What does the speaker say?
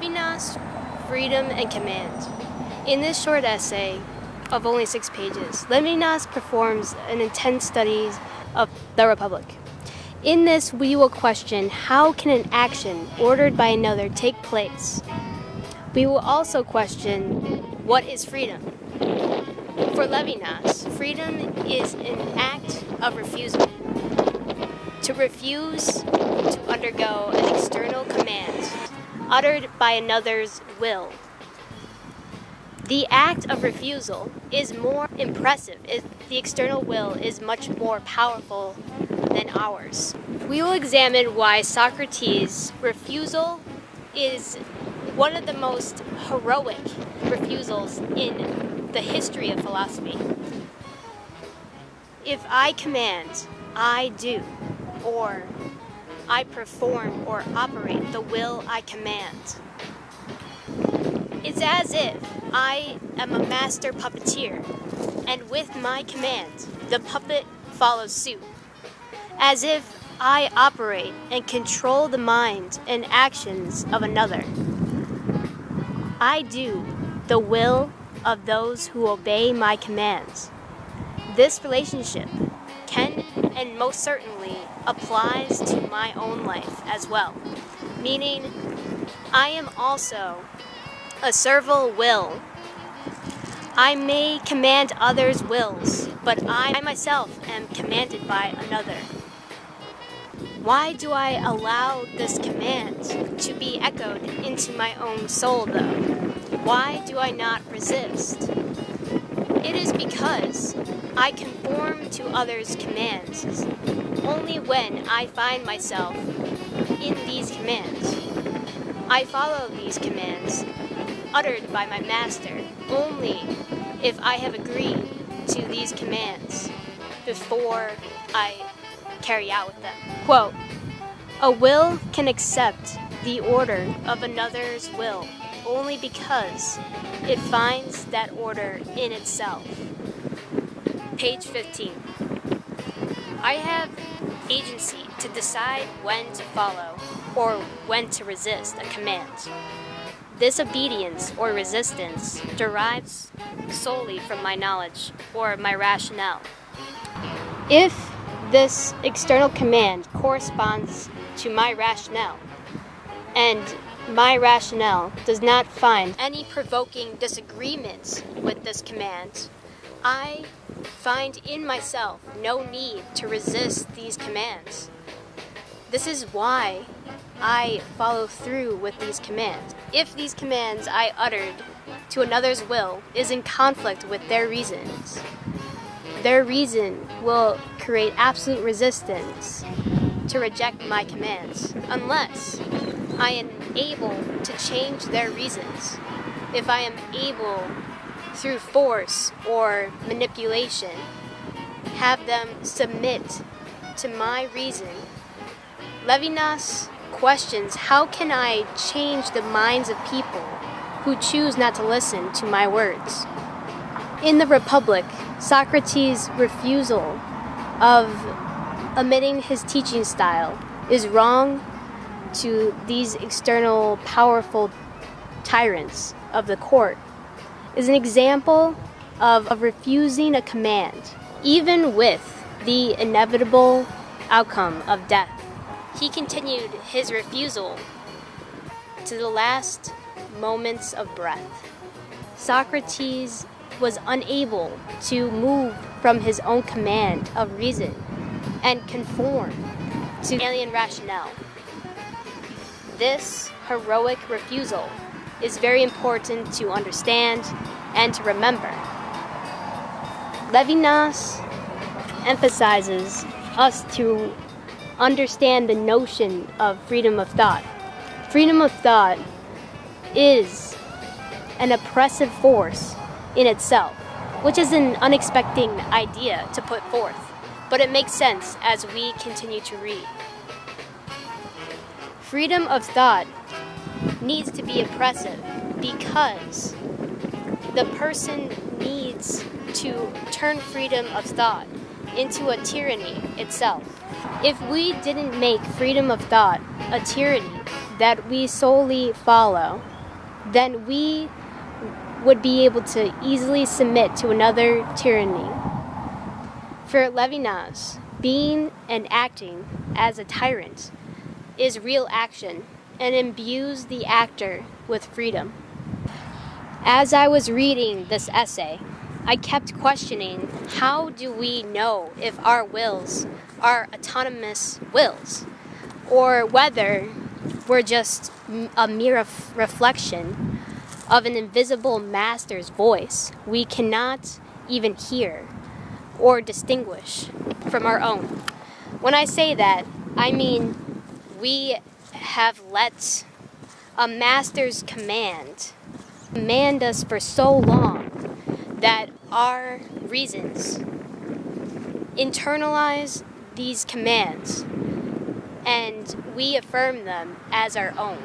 Levinas, Freedom and Command. In this short essay of only 6 pages, Levinas performs an intense study of the Republic. In this, we will question how can an action ordered by another take place. We will also question what is freedom. For Levinas, freedom is an act of refusal. To refuse to undergo an external command uttered by another's will. The act of refusal is more impressive if the external will is much more powerful than ours. We will examine why Socrates' refusal is one of the most heroic refusals in the history of philosophy. If I command, I do, or I perform or operate the will I command. It's as if I am a master puppeteer, and with my command, the puppet follows suit. As if I operate and control the mind and actions of another. I do the will of those who obey my commands. This relationship can and most certainly applies to my own life as well, meaning I am also a servile will. I may command others' wills, but I myself am commanded by another. Why do I allow this command to be echoed into my own soul, though? Why do I not resist? It is because I conform to others' commands only when I find myself in these commands. I follow these commands uttered by my master only if I have agreed to these commands before I carry out with them. Quote, a will can accept the order of another's will only because it finds that order in itself. Page 15. I have agency to decide when to follow or when to resist a command. This obedience or resistance derives solely from my knowledge or my rationale. If this external command corresponds to my rationale, and my rationale does not find any provoking disagreements with this command, I find in myself no need to resist these commands. This is why I follow through with these commands. If these commands I uttered to another's will is in conflict with their reasons, their reason will create absolute resistance to reject my commands, unless I am able to change their reasons. If I am able, through force or manipulation, have them submit to my reason. Levinas questions how can I change the minds of people who choose not to listen to my words. In the Republic, Socrates' refusal of omitting his teaching style is wrong to these external powerful tyrants of the court is an example of refusing a command, even with the inevitable outcome of death. He continued his refusal to the last moments of breath. Socrates was unable to move from his own command of reason and conform to alien rationale. This heroic refusal is very important to understand and to remember. Levinas emphasizes us to understand the notion of freedom of thought. Freedom of thought is an oppressive force in itself, which is an unexpected idea to put forth, but it makes sense as we continue to read. Freedom of thought needs to be oppressive because the person needs to turn freedom of thought into a tyranny itself. If we didn't make freedom of thought a tyranny that we solely follow, then we would be able to easily submit to another tyranny. For Levinas, being and acting as a tyrant is real action and imbues the actor with freedom. As I was reading this essay, I kept questioning, how do we know if our wills are autonomous wills, or whether we're just a mere reflection of an invisible master's voice we cannot even hear or distinguish from our own. When I say that, I mean we have let a master's command us for so long that our reasons internalize these commands and we affirm them as our own.